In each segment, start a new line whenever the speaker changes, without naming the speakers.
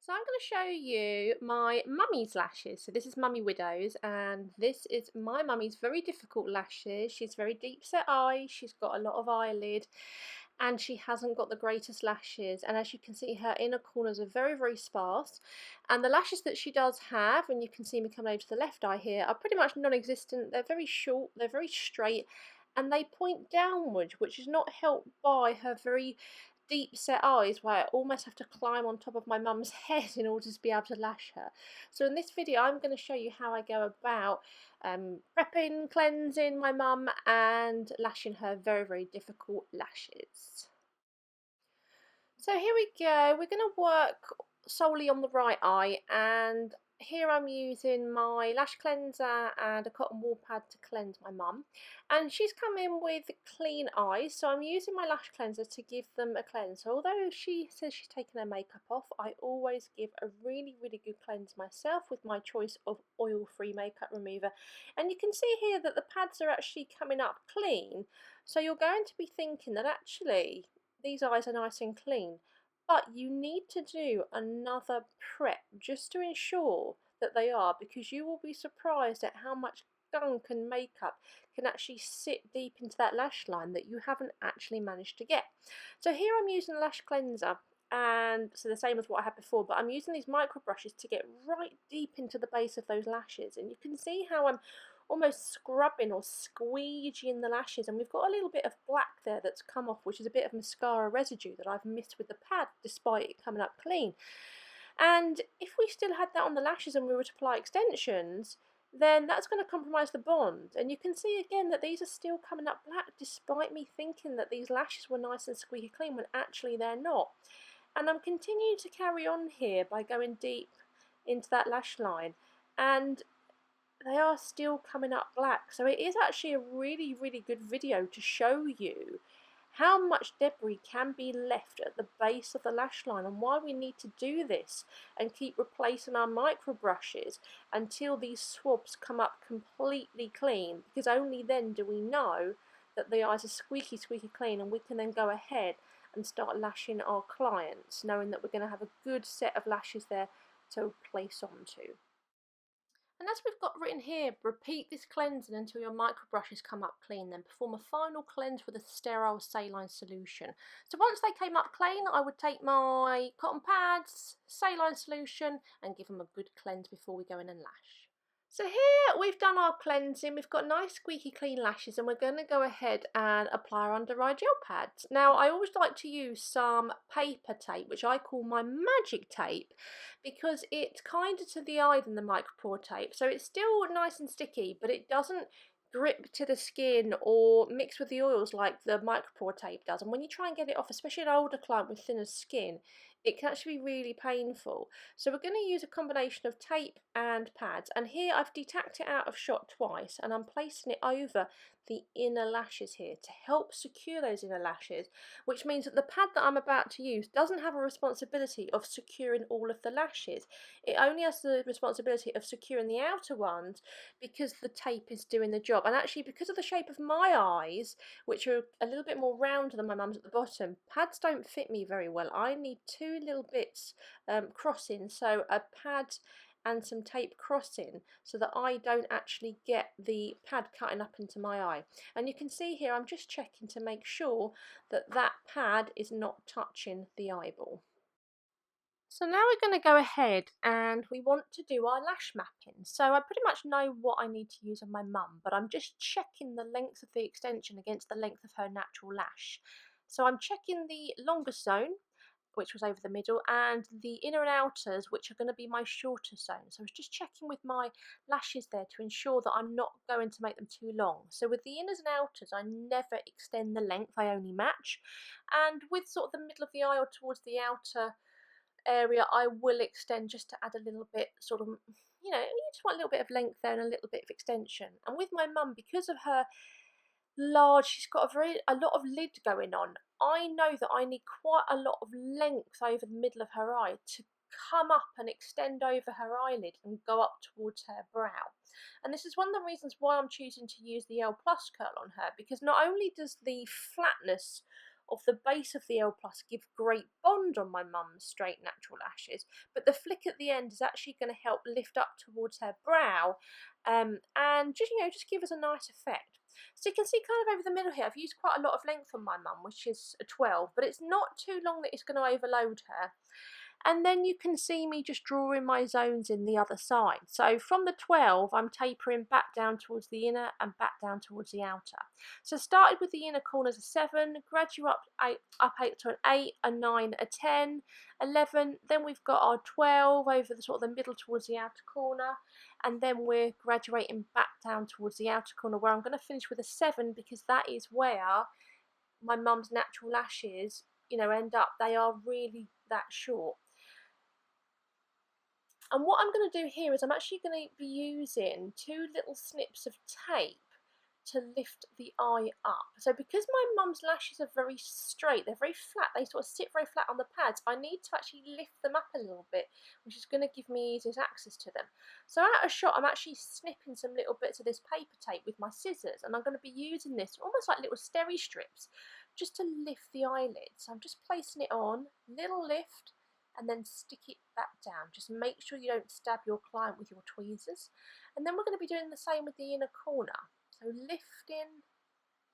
So I'm going to show you my mummy's lashes. So this is Mummy Widdows, and this is my mummy's very difficult lashes. She's very deep set eyes, she's got a lot of eyelid, and she hasn't got the greatest lashes. And as you can see, her inner corners are very, very sparse. And the lashes that she does have, and you can see me coming over to the left eye here, are pretty much non-existent. They're very short, they're very straight, and they point downwards, which is not helped by her very deep set eyes where I almost have to climb on top of my mum's head in order to be able to lash her. So in this video I'm going to show you how I go about prepping, cleansing my mum and lashing her very, very difficult lashes. So here we go, we're going to work solely on the right eye, and here I'm using my lash cleanser and a cotton wool pad to cleanse my mum, and she's come in with clean eyes, so I'm using my lash cleanser to give them a cleanse. So although she says she's taken her makeup off, I always give a really, really good cleanse myself with my choice of oil-free makeup remover. And you can see here that the pads are actually coming up clean, so you're going to be thinking that actually these eyes are nice and clean, but you need to do another prep just to ensure that they are, because you will be surprised at how much gunk and makeup can actually sit deep into that lash line that you haven't actually managed to get. So here I'm using a lash cleanser, and so the same as what I had before, but I'm using these micro brushes to get right deep into the base of those lashes, and you can see how I'm almost scrubbing or squeegeeing the lashes, and we've got a little bit of black there that's come off, which is a bit of mascara residue that I've missed with the pad despite it coming up clean. And if we still had that on the lashes and we were to apply extensions, then that's going to compromise the bond. And you can see again that these are still coming up black despite me thinking that these lashes were nice and squeaky clean when actually they're not. And I'm continuing to carry on here by going deep into that lash line, and they are still coming up black. So it is actually a really, really good video to show you how much debris can be left at the base of the lash line and why we need to do this and keep replacing our micro brushes until these swabs come up completely clean, because only then do we know that the eyes are squeaky, squeaky clean, and we can then go ahead and start lashing our clients, knowing that we're going to have a good set of lashes there to place onto. And as we've got written here, repeat this cleansing until your micro brushes come up clean, then perform a final cleanse with a sterile saline solution. So once they came up clean, I would take my cotton pads, saline solution, and give them a good cleanse before we go in and lash. So here we've done our cleansing, we've got nice squeaky clean lashes, and we're going to go ahead and apply our under eye gel pads. Now I always like to use some paper tape, which I call my magic tape, because it's kinder to the eye than the micropore tape. So it's still nice and sticky, but it doesn't grip to the skin or mix with the oils like the micropore tape does. And when you try and get it off, especially an older client with thinner skin, it can actually be really painful. So we're going to use a combination of tape and pads, and here I've detacked it out of shot twice, and I'm placing it over the inner lashes here to help secure those inner lashes, which means that the pad that I'm about to use doesn't have a responsibility of securing all of the lashes. It only has the responsibility of securing the outer ones, because the tape is doing the job. And actually, because of the shape of my eyes, which are a little bit more rounder than my mum's at the bottom, pads don't fit me very well. I need two little bits crossing, so a pad and some tape crossing, so that I don't actually get the pad cutting up into my eye. And you can see here I'm just checking to make sure that that pad is not touching the eyeball. So now we're going to go ahead and we want to do our lash mapping. So I pretty much know what I need to use on my mum, but I'm just checking the length of the extension against the length of her natural lash. So I'm checking the longest zone, which was over the middle, and the inner and outers, which are going to be my shorter zone. So I was just checking with my lashes there to ensure that I'm not going to make them too long. So with the inners and outers, I never extend the length, I only match. And with sort of the middle of the eye or towards the outer area, I will extend just to add a little bit, sort of, you know, you just want a little bit of length there and a little bit of extension. And with my mum, because of her large, she's got a lot of lid going on, I know that I need quite a lot of length over the middle of her eye to come up and extend over her eyelid and go up towards her brow. And this is one of the reasons why I'm choosing to use the L Plus curl on her, because not only does the flatness of the base of the L Plus give great bond on my mum's straight natural lashes, but the flick at the end is actually going to help lift up towards her brow, and just give us a nice effect. So you can see kind of over the middle here, I've used quite a lot of length on my mum, which is a 12, but it's not too long that it's going to overload her. And then you can see me just drawing my zones in the other side. So from the 12, I'm tapering back down towards the inner and back down towards the outer. So started with the inner corners of 7, graduate up 8 to an 8, a 9, a 10, 11. Then we've got our 12 over the sort of the middle towards the outer corner. And then we're graduating back down towards the outer corner, where I'm going to finish with a 7, because that is where my mum's natural lashes, end up. They are really that short. And what I'm going to do here is I'm actually going to be using 2 little snips of tape to lift the eye up. So because my mum's lashes are very straight, they're very flat, they sort of sit very flat on the pads, I need to actually lift them up a little bit, which is going to give me easier access to them. So out of shot, I'm actually snipping some little bits of this paper tape with my scissors, and I'm going to be using this almost like little steri strips just to lift the eyelid. So I'm just placing it on, little lift, and then stick it back down. Just make sure you don't stab your client with your tweezers. And then we're going to be doing the same with the inner corner. So lifting,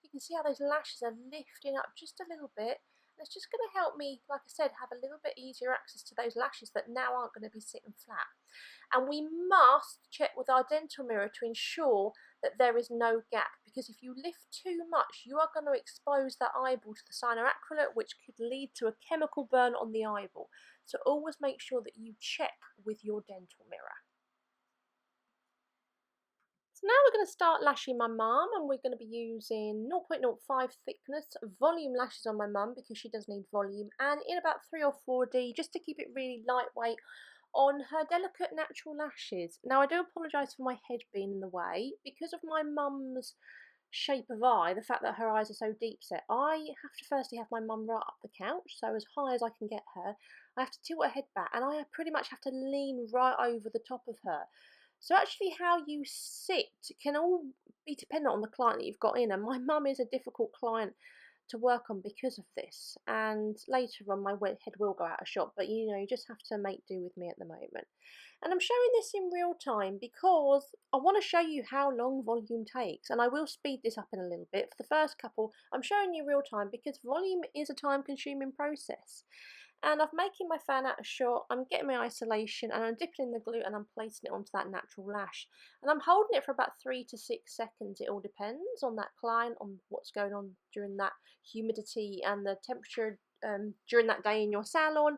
you can see how those lashes are lifting up just a little bit. And it's just going to help me, like I said, have a little bit easier access to those lashes that now aren't going to be sitting flat. And we must check with our dental mirror to ensure that there is no gap, because if you lift too much, you are going to expose that eyeball to the cyanoacrylate, which could lead to a chemical burn on the eyeball. So always make sure that you check with your dental mirror. So now we're going to start lashing my mum, and we're going to be using 0.05 thickness volume lashes on my mum, because she does need volume, and in about 3 or 4D, just to keep it really lightweight on her delicate natural lashes. Now I do apologise for my head being in the way, because of my mum's shape of eye, the fact that her eyes are so deep set. I have to firstly have my mum right up the couch, so as high as I can get her. I have to tilt her head back, and I pretty much have to lean right over the top of her. So actually how you sit can all be dependent on the client that you've got in, and my mum is a difficult client to work on because of this, and later on my head will go out of shot, but you just have to make do with me at the moment. And I'm showing this in real time because I want to show you how long volume takes, and I will speed this up in a little bit. For the first couple, I'm showing you real time because volume is a time consuming process. And I'm making my fan out of shot, I'm getting my isolation, and I'm dipping in the glue and I'm placing it onto that natural lash. And I'm holding it for about 3 to 6 seconds. It all depends on that client, on what's going on during that humidity and the temperature during that day in your salon.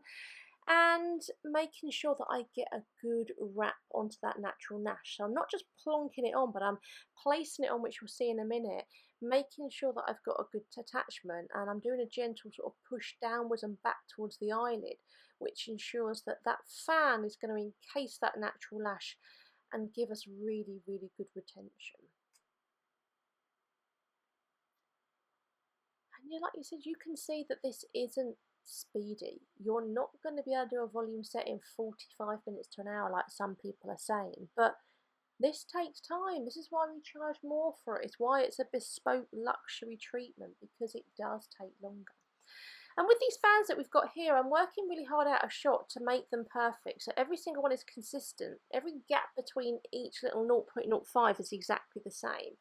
And making sure that I get a good wrap onto that natural lash. So I'm not just plonking it on, but I'm placing it on, which we'll see in a minute, making sure that I've got a good attachment, and I'm doing a gentle sort of push downwards and back towards the eyelid, which ensures that that fan is going to encase that natural lash and give us really, really good retention. And like you said, you can see that this isn't speedy. You're not going to be able to do a volume set in 45 minutes to an hour like some people are saying, but this takes time. This is why we charge more for it. It's why it's a bespoke luxury treatment, because it does take longer. And with these fans that we've got here, I'm working really hard out of shot to make them perfect. So every single one is consistent. Every gap between each little 0.05 is exactly the same.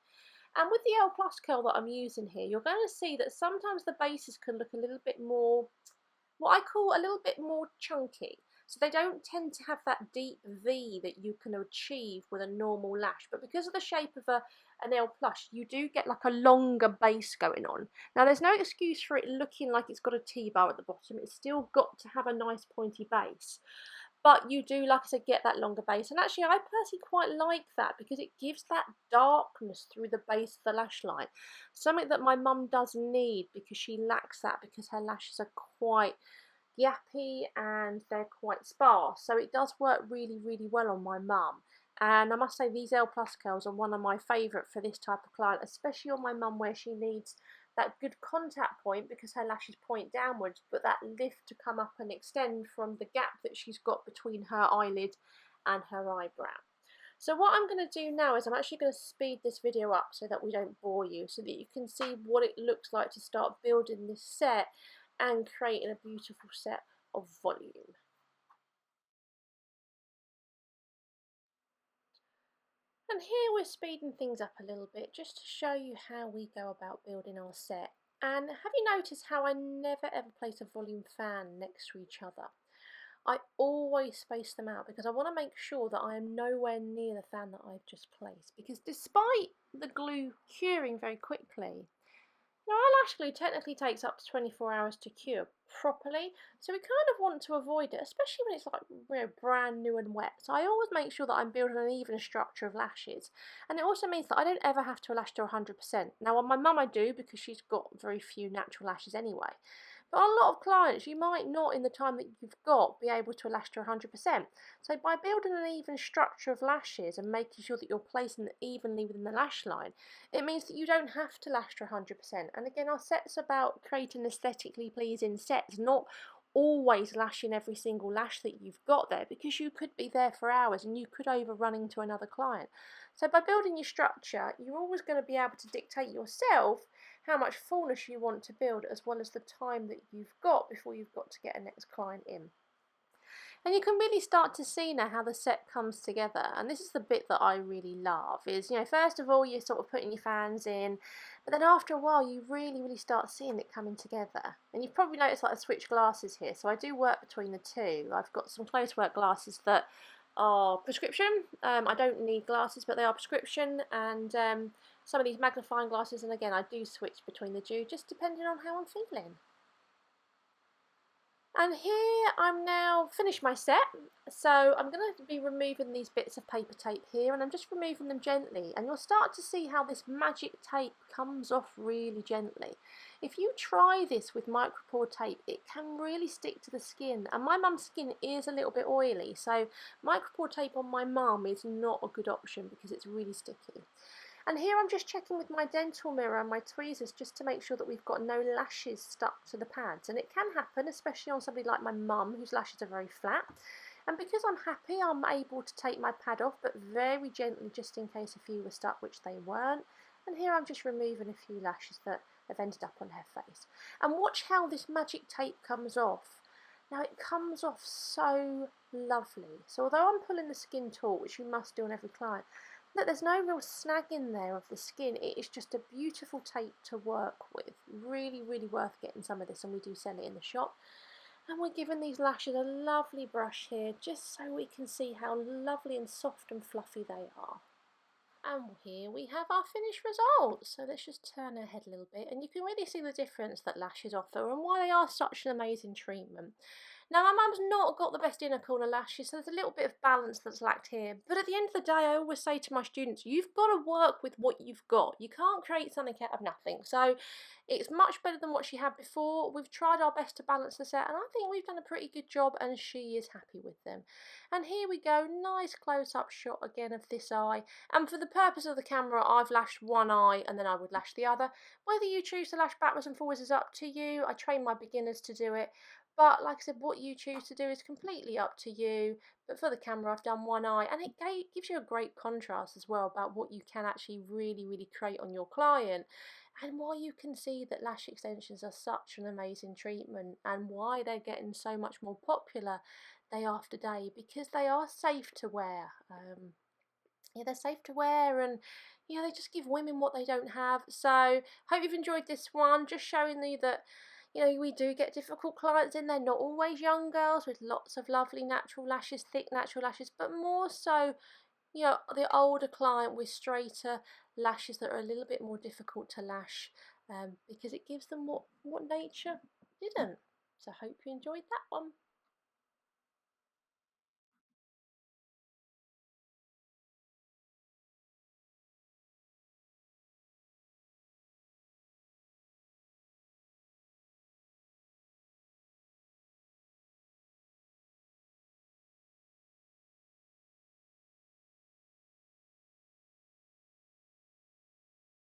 And with the L Plus curl that I'm using here, you're going to see that sometimes the bases can look a little bit more, what I call a little bit more chunky. So they don't tend to have that deep V that you can achieve with a normal lash. But because of the shape of an L Plus, you do get like a longer base going on. Now there's no excuse for it looking like it's got a T-bar at the bottom. It's still got to have a nice pointy base. But you do, like I said, get that longer base. And actually, I personally quite like that because it gives that darkness through the base of the lash line. Something that my mum does need because she lacks that, because her lashes are quite gappy and they're quite sparse. So it does work really, really well on my mum. And I must say, these L Plus curls are one of my favourite for this type of client, especially on my mum where she needs that good contact point because her lashes point downwards, but that lift to come up and extend from the gap that she's got between her eyelid and her eyebrow. So what I'm going to do now is I'm actually going to speed this video up so that we don't bore you, so that you can see what it looks like to start building this set and creating a beautiful set of volume. And here we're speeding things up a little bit just to show you how we go about building our set. And have you noticed how I never ever place a volume fan next to each other? I always space them out because I want to make sure that I am nowhere near the fan that I've just placed, because despite the glue curing very quickly, now, eyelash glue technically takes up to 24 hours to cure properly, so we kind of want to avoid it, especially when it's like brand new and wet. So I always make sure that I'm building an even structure of lashes, and it also means that I don't ever have to lash to 100%. Now on my mum I do, because she's got very few natural lashes anyway. But on a lot of clients, you might not, in the time that you've got, be able to lash to 100%. So by building an even structure of lashes and making sure that you're placing them evenly within the lash line, it means that you don't have to lash to 100%. And again, our set's about creating aesthetically pleasing sets, not always lashing every single lash that you've got there, because you could be there for hours and you could overrun into another client. So by building your structure, you're always going to be able to dictate yourself how much fullness you want to build, as well as the time that you've got before you've got to get a next client in. And you can really start to see now how the set comes together, and this is the bit that I really love, is, first of all you're sort of putting your fans in, but then after a while you really start seeing it coming together. And you've probably noticed I switch glasses here, so I do work between the two. I've got some close work glasses that are prescription. I don't need glasses, but they are prescription, and some of these magnifying glasses, and again I do switch between the two just depending on how I'm feeling. And here I'm now finished my set, so I'm going to be removing these bits of paper tape here, and I'm just removing them gently, and you'll start to see how this magic tape comes off really gently. If you try this with micropore tape, it can really stick to the skin, and my mum's skin is a little bit oily, so micropore tape on my mum is not a good option because it's really sticky. And here I'm just checking with my dental mirror and my tweezers just to make sure that we've got no lashes stuck to the pads. And it can happen, especially on somebody like my mum, whose lashes are very flat. And because I'm happy, I'm able to take my pad off, but very gently, just in case a few were stuck, which they weren't. And here I'm just removing a few lashes that have ended up on her face. And watch how this magic tape comes off. Now it comes off so lovely. So although I'm pulling the skin taut, which you must do on every client, look, there's no real snag in there of the skin. It is just a beautiful tape to work with. Really worth getting some of this, and we do sell it in the shop. And we're giving these lashes a lovely brush here, just so we can see how lovely and soft and fluffy they are. And here we have our finished results. So let's just turn our head a little bit, and you can really see the difference that lashes offer and why they are such an amazing treatment. Now, my mum's not got the best inner corner lashes, so there's a little bit of balance that's lacked here. But at the end of the day, I always say to my students, you've got to work with what you've got. You can't create something out of nothing. So it's much better than what she had before. We've tried our best to balance the set, and I think we've done a pretty good job, and she is happy with them. And here we go, nice close-up shot again of this eye. And for the purpose of the camera, I've lashed one eye, and then I would lash the other. Whether you choose to lash backwards and forwards is up to you. I train my beginners to do it. But like I said, what you choose to do is completely up to you. But for the camera, I've done one eye, and it gives you a great contrast as well about what you can actually really create on your client, and why you can see that lash extensions are such an amazing treatment, and why they're getting so much more popular day after day, because they are safe to wear. Yeah, they're safe to wear, and they just give women what they don't have. So hope you've enjoyed this one, just showing you that we do get difficult clients in there, not always young girls with lots of lovely natural lashes, thick natural lashes, but more so, the older client with straighter lashes that are a little bit more difficult to lash, because it gives them what nature didn't. So I hope you enjoyed that one.